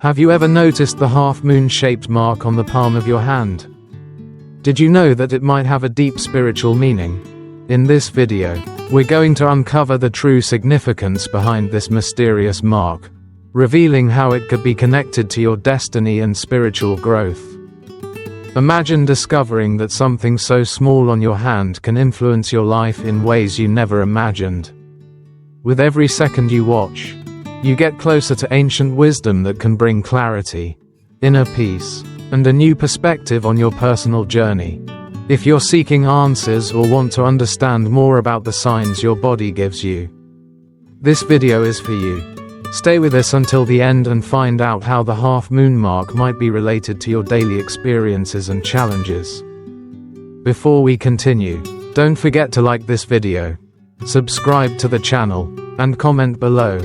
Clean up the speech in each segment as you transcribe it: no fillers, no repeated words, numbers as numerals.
Have you ever noticed the half-moon-shaped mark on the palm of your hand? Did you know that it might have a deep spiritual meaning? In this video, we're going to uncover the true significance behind this mysterious mark, revealing how it could be connected to your destiny and spiritual growth. Imagine discovering that something so small on your hand can influence your life in ways you never imagined. With every second you watch, you get closer to ancient wisdom that can bring clarity, inner peace, and a new perspective on your personal journey. If you're seeking answers or want to understand more about the signs your body gives you, this video is for you. Stay with us until the end and find out how the half-moon mark might be related to your daily experiences and challenges. Before we continue, don't forget to like this video, subscribe to the channel, and comment below.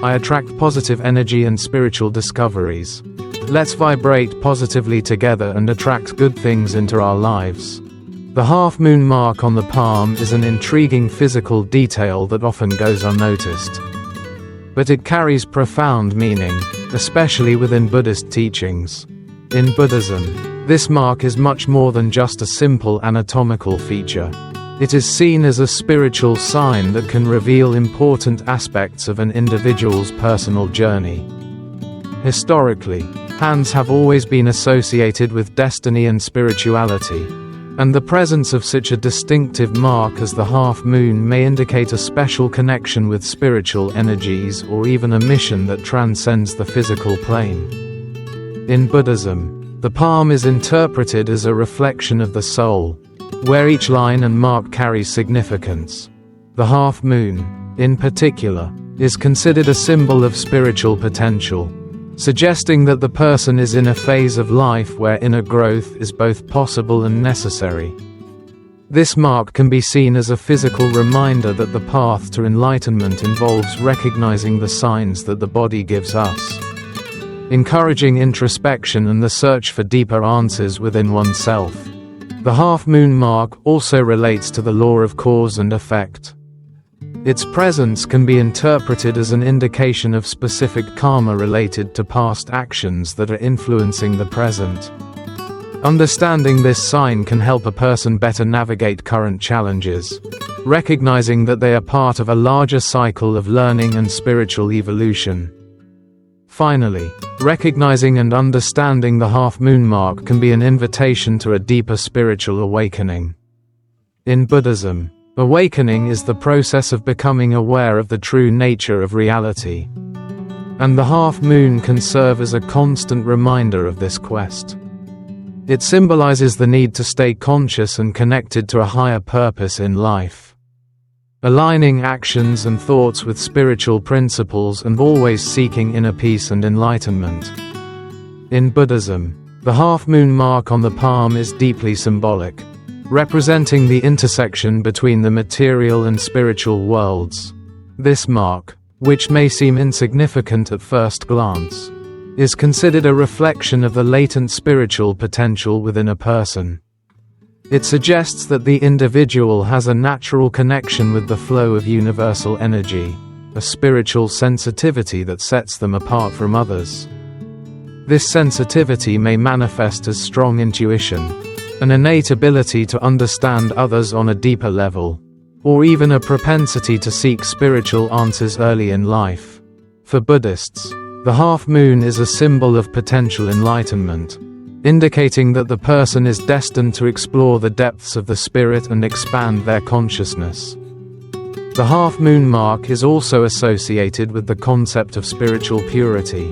I attract positive energy and spiritual discoveries. Let's vibrate positively together and attract good things into our lives. The half-moon mark on the palm is an intriguing physical detail that often goes unnoticed. But it carries profound meaning, especially within Buddhist teachings. In Buddhism, this mark is much more than just a simple anatomical feature. It is seen as a spiritual sign that can reveal important aspects of an individual's personal journey. Historically, hands have always been associated with destiny and spirituality, and the presence of such a distinctive mark as the half-moon may indicate a special connection with spiritual energies or even a mission that transcends the physical plane. In Buddhism, the palm is interpreted as a reflection of the soul, where each line and mark carries significance. The half-moon, in particular, is considered a symbol of spiritual potential, suggesting that the person is in a phase of life where inner growth is both possible and necessary. This mark can be seen as a physical reminder that the path to enlightenment involves recognizing the signs that the body gives us, encouraging introspection and the search for deeper answers within oneself. The half-moon mark also relates to the law of cause and effect. Its presence can be interpreted as an indication of specific karma related to past actions that are influencing the present. Understanding this sign can help a person better navigate current challenges, recognizing that they are part of a larger cycle of learning and spiritual evolution. Finally, recognizing and understanding the half-moon mark can be an invitation to a deeper spiritual awakening. In Buddhism, awakening is the process of becoming aware of the true nature of reality, and the half-moon can serve as a constant reminder of this quest. It symbolizes the need to stay conscious and connected to a higher purpose in life, aligning actions and thoughts with spiritual principles and always seeking inner peace and enlightenment. In Buddhism, the half-moon mark on the palm is deeply symbolic, representing the intersection between the material and spiritual worlds. This mark, which may seem insignificant at first glance, is considered a reflection of the latent spiritual potential within a person. It suggests that the individual has a natural connection with the flow of universal energy, a spiritual sensitivity that sets them apart from others. This sensitivity may manifest as strong intuition, an innate ability to understand others on a deeper level, or even a propensity to seek spiritual answers early in life. For Buddhists, the half-moon is a symbol of potential enlightenment, indicating that the person is destined to explore the depths of the spirit and expand their consciousness. The half-moon mark is also associated with the concept of spiritual purity.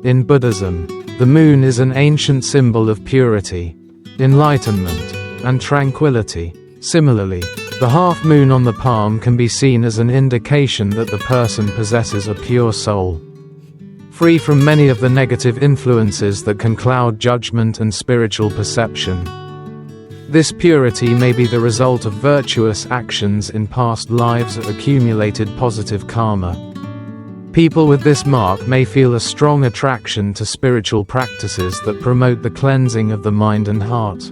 In Buddhism, the moon is an ancient symbol of purity, enlightenment, and tranquility. Similarly, the half-moon on the palm can be seen as an indication that the person possesses a pure soul, free from many of the negative influences that can cloud judgment and spiritual perception. This purity may be the result of virtuous actions in past lives or accumulated positive karma. People with this mark may feel a strong attraction to spiritual practices that promote the cleansing of the mind and heart,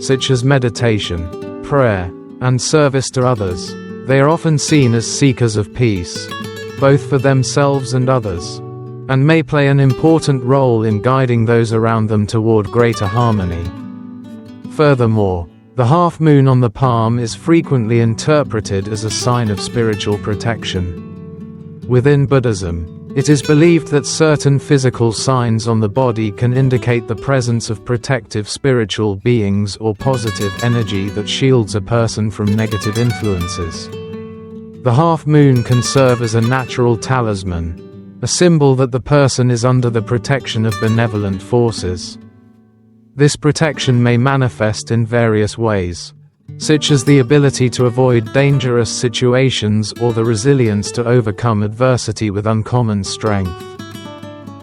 such as meditation, prayer, and service to others. They are often seen as seekers of peace, both for themselves and others. and may play an important role in guiding those around them toward greater harmony. Furthermore, the half moon on the palm is frequently interpreted as a sign of spiritual protection. Within Buddhism, it is believed that certain physical signs on the body can indicate the presence of protective spiritual beings or positive energy that shields a person from negative influences. The half moon can serve as a natural talisman, a symbol that the person is under the protection of benevolent forces. This protection may manifest in various ways, such as the ability to avoid dangerous situations or the resilience to overcome adversity with uncommon strength.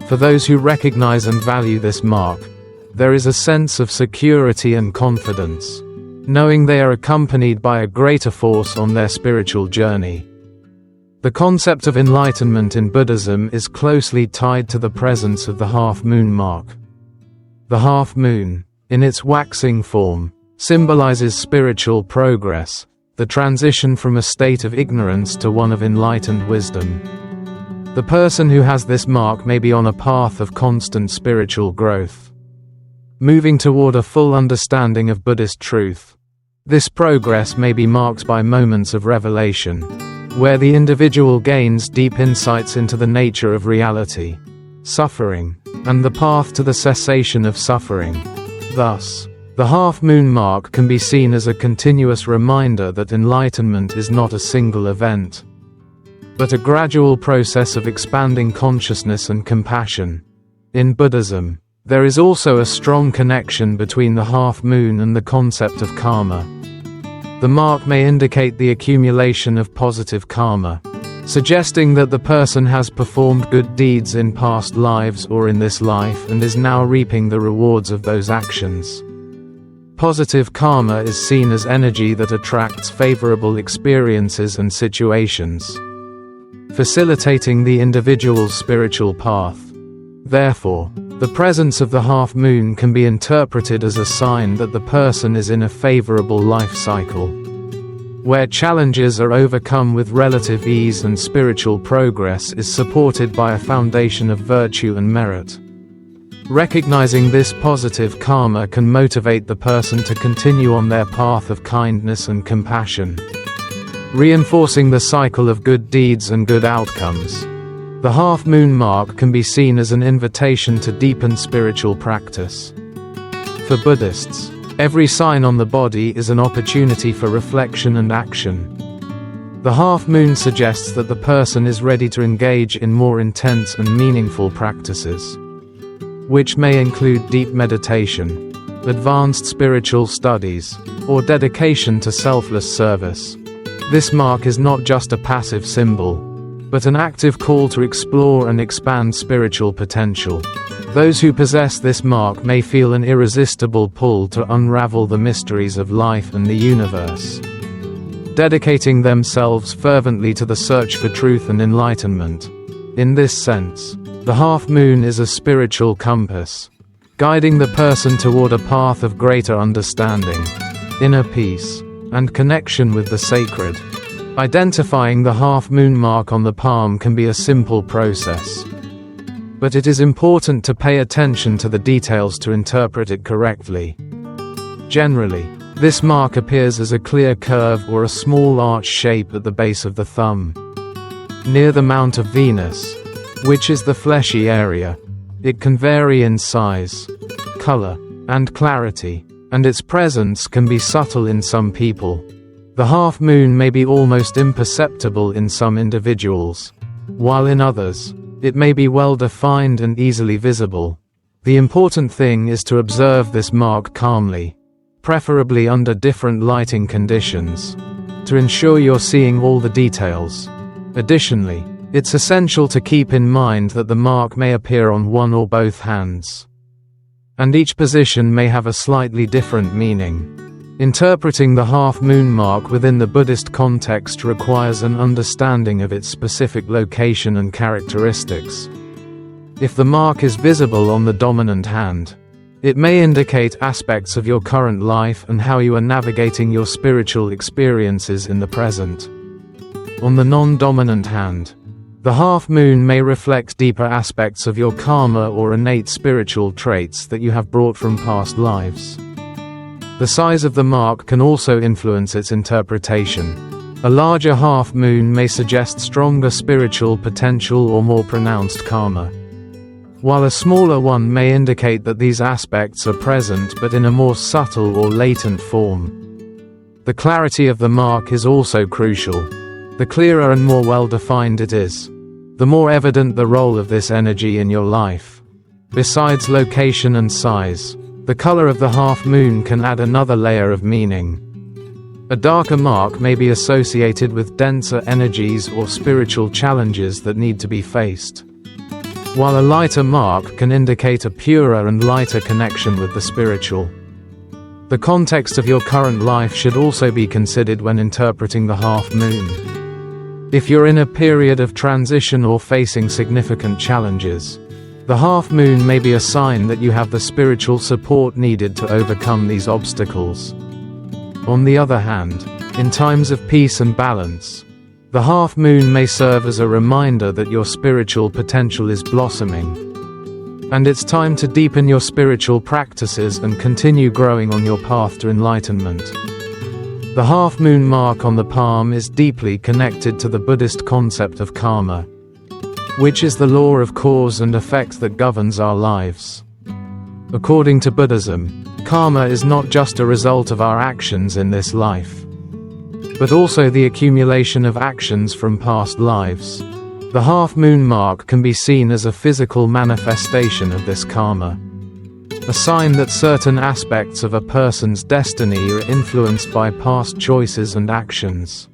For those who recognize and value this mark, there is a sense of security and confidence, knowing they are accompanied by a greater force on their spiritual journey. The concept of enlightenment in Buddhism is closely tied to the presence of the half moon mark. The half moon, in its waxing form, symbolizes spiritual progress, the transition from a state of ignorance to one of enlightened wisdom. The person who has this mark may be on a path of constant spiritual growth, moving toward a full understanding of Buddhist truth. This progress may be marked by moments of revelation, where the individual gains deep insights into the nature of reality, suffering, and the path to the cessation of suffering. Thus, the half-moon mark can be seen as a continuous reminder that enlightenment is not a single event, but a gradual process of expanding consciousness and compassion. In Buddhism, there is also a strong connection between the half-moon and the concept of karma. The mark may indicate the accumulation of positive karma, suggesting that the person has performed good deeds in past lives or in this life and is now reaping the rewards of those actions. Positive karma is seen as energy that attracts favorable experiences and situations, facilitating the individual's spiritual path. Therefore, the presence of the half moon can be interpreted as a sign that the person is in a favorable life cycle, where challenges are overcome with relative ease and spiritual progress is supported by a foundation of virtue and merit. Recognizing this positive karma can motivate the person to continue on their path of kindness and compassion, reinforcing the cycle of good deeds and good outcomes. The half-moon mark can be seen as an invitation to deepen spiritual practice. For Buddhists, every sign on the body is an opportunity for reflection and action. The half-moon suggests that the person is ready to engage in more intense and meaningful practices, which may include deep meditation, advanced spiritual studies, or dedication to selfless service. This mark is not just a passive symbol, but an active call to explore and expand spiritual potential. Those who possess this mark may feel an irresistible pull to unravel the mysteries of life and the universe, dedicating themselves fervently to the search for truth and enlightenment. In this sense, the half-moon is a spiritual compass, guiding the person toward a path of greater understanding, inner peace, and connection with the sacred. Identifying the half-moon mark on the palm can be a simple process, but it is important to pay attention to the details to interpret it correctly. Generally, this mark appears as a clear curve or a small arch shape at the base of the thumb, near the Mount of Venus, which is the fleshy area. It can vary in size, color, and clarity, and its presence can be subtle in some people. The half moon may be almost imperceptible in some individuals, while in others, it may be well defined and easily visible. The important thing is to observe this mark calmly, preferably under different lighting conditions, to ensure you're seeing all the details. Additionally, it's essential to keep in mind that the mark may appear on one or both hands, and each position may have a slightly different meaning. Interpreting the half-moon mark within the Buddhist context requires an understanding of its specific location and characteristics. If the mark is visible on the dominant hand, it may indicate aspects of your current life and how you are navigating your spiritual experiences in the present. On the non-dominant hand, The half moon may reflect deeper aspects of your karma or innate spiritual traits that you have brought from past lives. The size of the mark can also influence its interpretation. A larger half moon may suggest stronger spiritual potential or more pronounced karma, while a smaller one may indicate that these aspects are present but in a more subtle or latent form. The clarity of the mark is also crucial. The clearer and more well-defined it is, the more evident the role of this energy in your life. Besides location and size, the color of the half moon can add another layer of meaning. A darker mark may be associated with denser energies or spiritual challenges that need to be faced, while a lighter mark can indicate a purer and lighter connection with the spiritual. The context of your current life should also be considered when interpreting the half moon. If you're in a period of transition or facing significant challenges, the half moon may be a sign that you have the spiritual support needed to overcome these obstacles. On the other hand, in times of peace and balance, the half moon may serve as a reminder that your spiritual potential is blossoming, and it's time to deepen your spiritual practices and continue growing on your path to enlightenment. The half moon mark on the palm is deeply connected to the Buddhist concept of karma, which is the law of cause and effect that governs our lives. According to Buddhism, karma is not just a result of our actions in this life, but also the accumulation of actions from past lives. The half moon mark can be seen as a physical manifestation of this karma, a sign that certain aspects of a person's destiny are influenced by past choices and actions.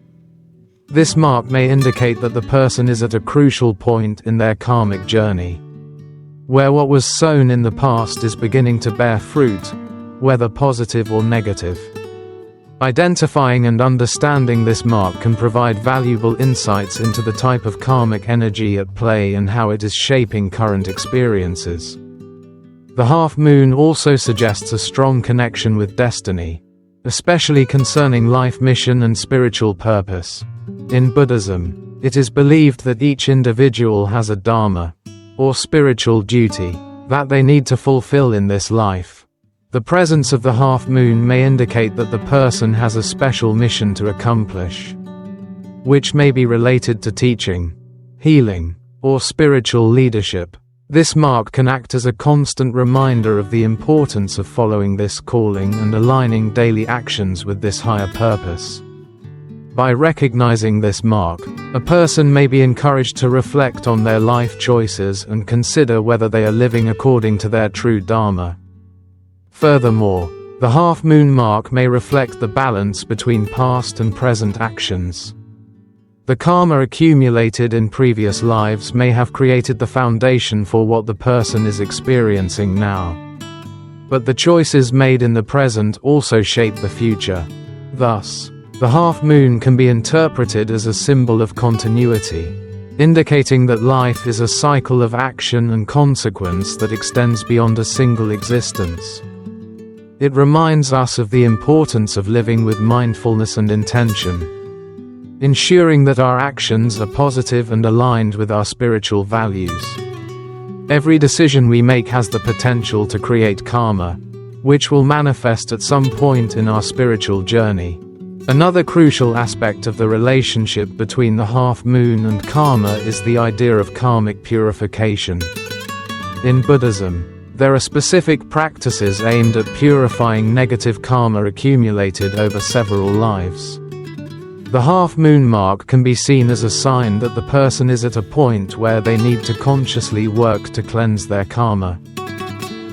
This mark may indicate that the person is at a crucial point in their karmic journey, where what was sown in the past is beginning to bear fruit, whether positive or negative. Identifying and understanding this mark can provide valuable insights into the type of karmic energy at play and how it is shaping current experiences. The half moon also suggests a strong connection with destiny, especially concerning life mission and spiritual purpose. In Buddhism, it is believed that each individual has a dharma, or spiritual duty, that they need to fulfill in this life. The presence of the half moon may indicate that the person has a special mission to accomplish, which may be related to teaching, healing, or spiritual leadership. This mark can act as a constant reminder of the importance of following this calling and aligning daily actions with this higher purpose. By recognizing this mark, a person may be encouraged to reflect on their life choices and consider whether they are living according to their true dharma. Furthermore, the half moon mark may reflect the balance between past and present actions. The karma accumulated in previous lives may have created the foundation for what the person is experiencing now, but the choices made in the present also shape the future. Thus, the half moon can be interpreted as a symbol of continuity, indicating that life is a cycle of action and consequence that extends beyond a single existence. It reminds us of the importance of living with mindfulness and intention, ensuring that our actions are positive and aligned with our spiritual values. Every decision we make has the potential to create karma, which will manifest at some point in our spiritual journey. Another crucial aspect of the relationship between the half moon and karma is the idea of karmic purification. In Buddhism, there are specific practices aimed at purifying negative karma accumulated over several lives. The half moon mark can be seen as a sign that the person is at a point where they need to consciously work to cleanse their karma,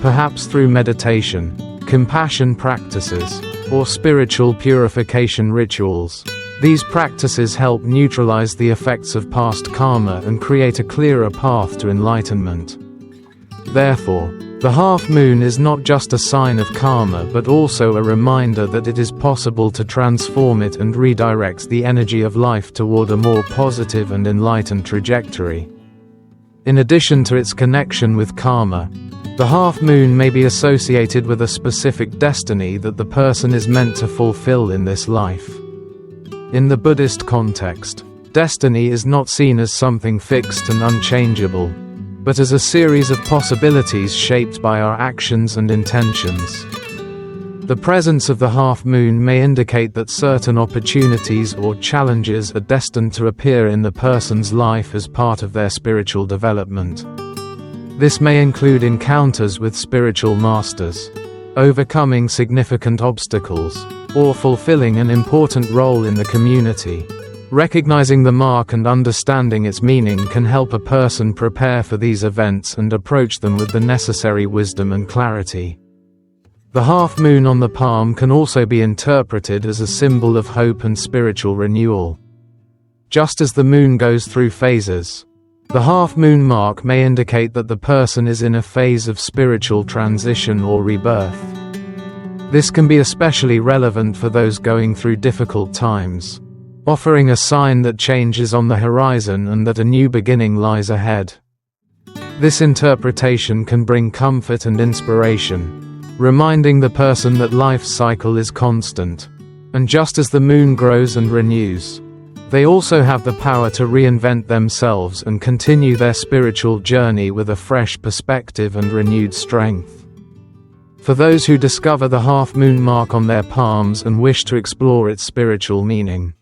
perhaps through meditation, compassion practices, or spiritual purification rituals. These practices help neutralize the effects of past karma and create a clearer path to enlightenment. Therefore, the half moon is not just a sign of karma but also a reminder that it is possible to transform it and redirect the energy of life toward a more positive and enlightened trajectory. In addition to its connection with karma, the half moon may be associated with a specific destiny that the person is meant to fulfill in this life. In the Buddhist context, Destiny is not seen as something fixed and unchangeable, but as a series of possibilities shaped by our actions and intentions. The presence of the half moon may indicate that certain opportunities or challenges are destined to appear in the person's life as part of their spiritual development. This may include encounters with spiritual masters, overcoming significant obstacles, or fulfilling an important role in the community. Recognizing the mark and understanding its meaning can help a person prepare for these events and approach them with the necessary wisdom and clarity. The half moon on the palm can also be interpreted as a symbol of hope and spiritual renewal. Just as the moon goes through phases, the half moon mark may indicate that the person is in a phase of spiritual transition or rebirth. This can be especially relevant for those going through difficult times, offering a sign that change is on the horizon and that a new beginning lies ahead. This interpretation can bring comfort and inspiration, reminding the person that life's cycle is constant, and just as the moon grows and renews, they also have the power to reinvent themselves and continue their spiritual journey with a fresh perspective and renewed strength. For those who discover the half moon mark on their palms and wish to explore its spiritual meaning,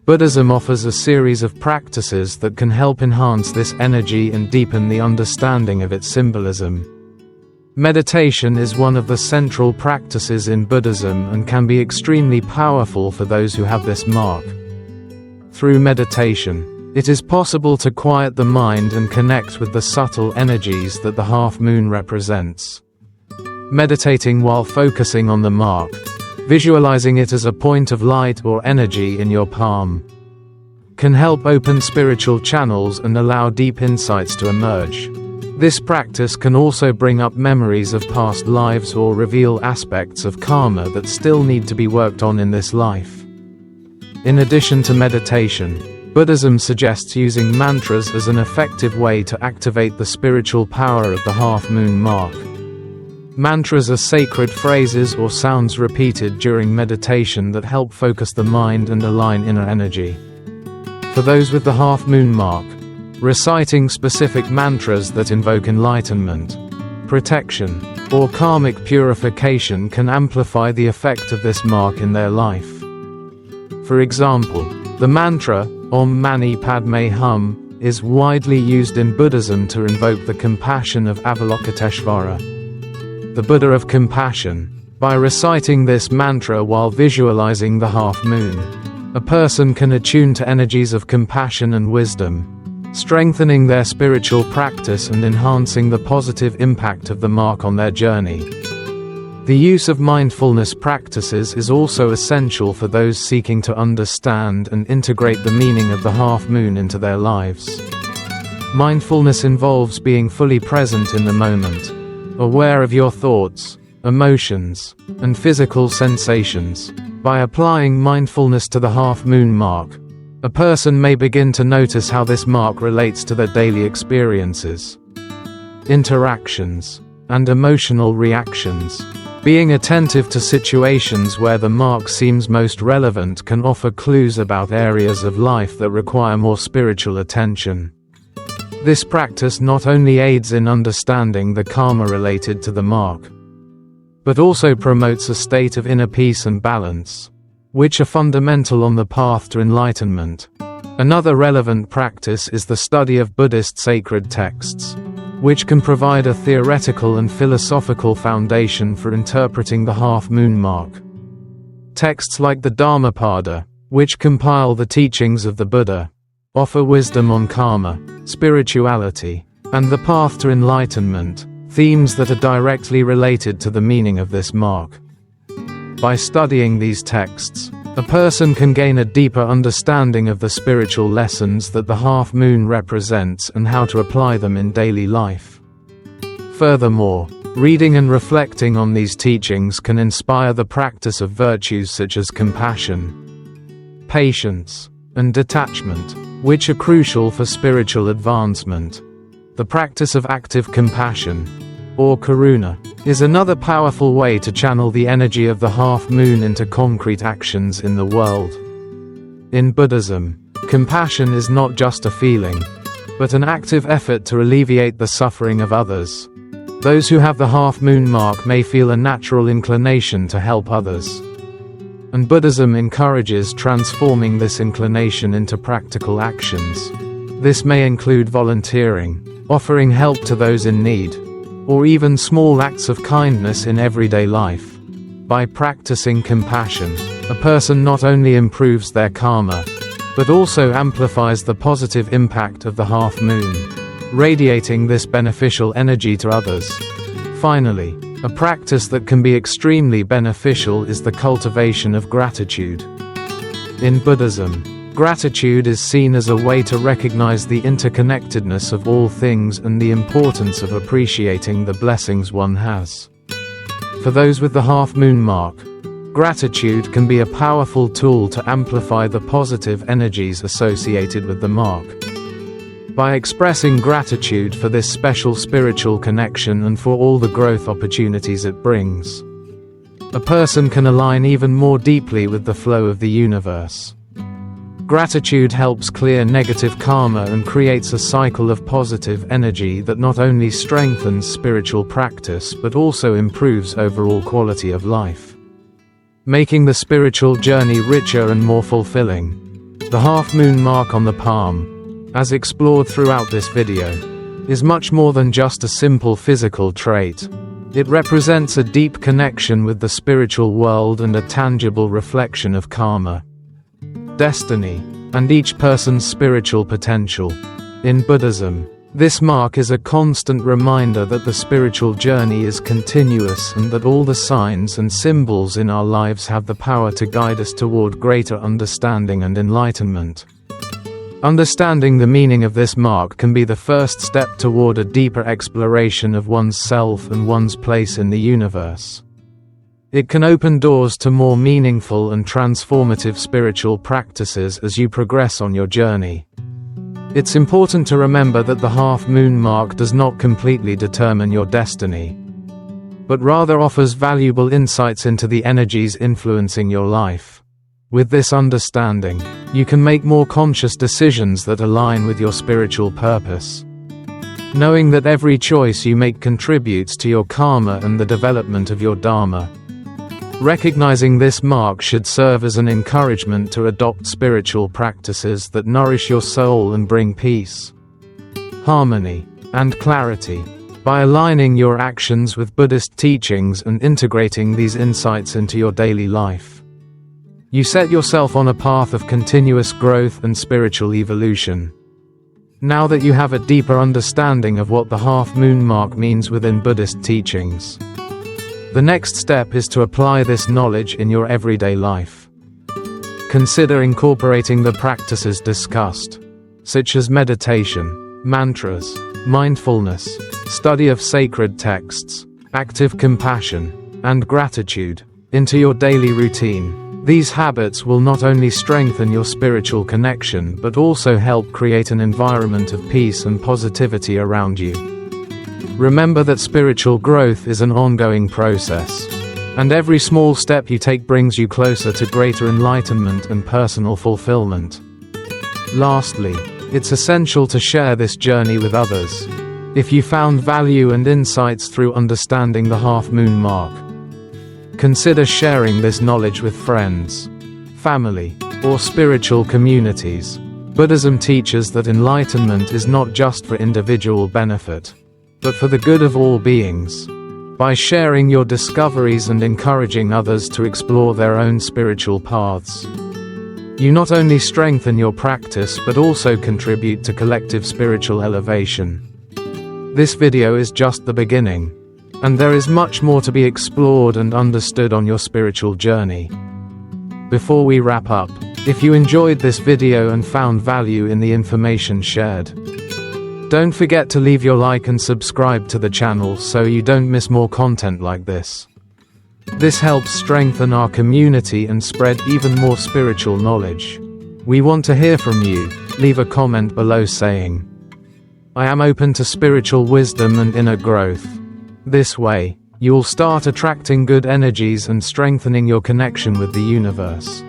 Buddhism offers a series of practices that can help enhance this energy and deepen the understanding of its symbolism. Meditation is one of the central practices in Buddhism and can be extremely powerful for those who have this mark. Through meditation, it is possible to quiet the mind and connect with the subtle energies that the half moon represents. Meditating while focusing on the mark, visualizing it as a point of light or energy in your palm, can help open spiritual channels and allow deep insights to emerge. This practice can also bring up memories of past lives or reveal aspects of karma that still need to be worked on in this life. In addition to meditation, Buddhism suggests using mantras as an effective way to activate the spiritual power of the half moon mark. Mantras are sacred phrases or sounds repeated during meditation that help focus the mind and align inner energy. For those with the half moon mark, reciting specific mantras that invoke enlightenment, protection, or karmic purification can amplify the effect of this mark in their life. For example, the mantra, Om Mani Padme Hum, is widely used in Buddhism to invoke the compassion of Avalokiteshvara, the Buddha of compassion. By reciting this mantra while visualizing the half moon, a person can attune to energies of compassion and wisdom, strengthening their spiritual practice and enhancing the positive impact of the mark on their journey. The use of mindfulness practices is also essential for those seeking to understand and integrate the meaning of the half moon into their lives. Mindfulness involves being fully present in the moment, aware of your thoughts, emotions, and physical sensations. By applying mindfulness to the half moon mark, a person may begin to notice how this mark relates to their daily experiences, interactions, and emotional reactions. Being attentive to situations where the mark seems most relevant can offer clues about areas of life that require more spiritual attention. This practice not only aids in understanding the karma related to the mark, but also promotes a state of inner peace and balance, which are fundamental on the path to enlightenment. Another relevant practice is the study of Buddhist sacred texts, which can provide a theoretical and philosophical foundation for interpreting the half moon mark. Texts like the Dhammapada, which compile the teachings of the Buddha, offer wisdom on karma, spirituality, and the path to enlightenment, themes that are directly related to the meaning of this mark. By studying these texts, a person can gain a deeper understanding of the spiritual lessons that the half moon represents and how to apply them in daily life. Furthermore, reading and reflecting on these teachings can inspire the practice of virtues such as compassion, patience, and detachment, which are crucial for spiritual advancement. The practice of active compassion, or karuna, is another powerful way to channel the energy of the half moon into concrete actions in the world. In Buddhism, Compassion is not just a feeling, but an active effort to alleviate the suffering of others. Those who have the half-moon mark may feel a natural inclination to help others. And Buddhism encourages transforming this inclination into practical actions. This may include volunteering, offering help to those in need, or even small acts of kindness in everyday life. By practicing compassion, a person not only improves their karma, but also amplifies the positive impact of the half moon, radiating this beneficial energy to others. Finally, a practice that can be extremely beneficial is the cultivation of gratitude. In Buddhism, gratitude is seen as a way to recognize the interconnectedness of all things and the importance of appreciating the blessings one has. For those with the half-moon mark, gratitude can be a powerful tool to amplify the positive energies associated with the mark. By expressing gratitude for this special spiritual connection and for all the growth opportunities it brings, a person can align even more deeply with the flow of the universe. Gratitude helps clear negative karma and creates a cycle of positive energy that not only strengthens spiritual practice but also improves overall quality of life, making the spiritual journey richer and more fulfilling. The half-moon mark on the palm, as explored throughout this video, is much more than just a simple physical trait. It represents a deep connection with the spiritual world and a tangible reflection of karma, destiny, and each person's spiritual potential. In Buddhism, this mark is a constant reminder that the spiritual journey is continuous and that all the signs and symbols in our lives have the power to guide us toward greater understanding and enlightenment. Understanding the meaning of this mark can be the first step toward a deeper exploration of one's self and one's place in the universe. It can open doors to more meaningful and transformative spiritual practices as you progress on your journey. It's important to remember that the half-moon mark does not completely determine your destiny, but rather offers valuable insights into the energies influencing your life. With this understanding, you can make more conscious decisions that align with your spiritual purpose. Knowing that every choice you make contributes to your karma and the development of your dharma. Recognizing this mark should serve as an encouragement to adopt spiritual practices that nourish your soul and bring peace, harmony, and clarity. By aligning your actions with Buddhist teachings and integrating these insights into your daily life, you set yourself on a path of continuous growth and spiritual evolution. Now that you have a deeper understanding of what the half-moon mark means within Buddhist teachings, the next step is to apply this knowledge in your everyday life. Consider incorporating the practices discussed, such as meditation, mantras, mindfulness, study of sacred texts, active compassion, and gratitude, into your daily routine. These habits will not only strengthen your spiritual connection but also help create an environment of peace and positivity around you. Remember that spiritual growth is an ongoing process, and every small step you take brings you closer to greater enlightenment and personal fulfillment. Lastly, it's essential to share this journey with others. If you found value and insights through understanding the half-moon mark, consider sharing this knowledge with friends, family, or spiritual communities. Buddhism teaches that enlightenment is not just for individual benefit, but for the good of all beings. By sharing your discoveries and encouraging others to explore their own spiritual paths, you not only strengthen your practice but also contribute to collective spiritual elevation. This video is just the beginning, and there is much more to be explored and understood on your spiritual journey. Before we wrap up, if you enjoyed this video and found value in the information shared, don't forget to leave your like and subscribe to the channel so you don't miss more content like this. This helps strengthen our community and spread even more spiritual knowledge. We want to hear from you. Leave a comment below saying, "I am open to spiritual wisdom and inner growth." This way, you'll start attracting good energies and strengthening your connection with the universe.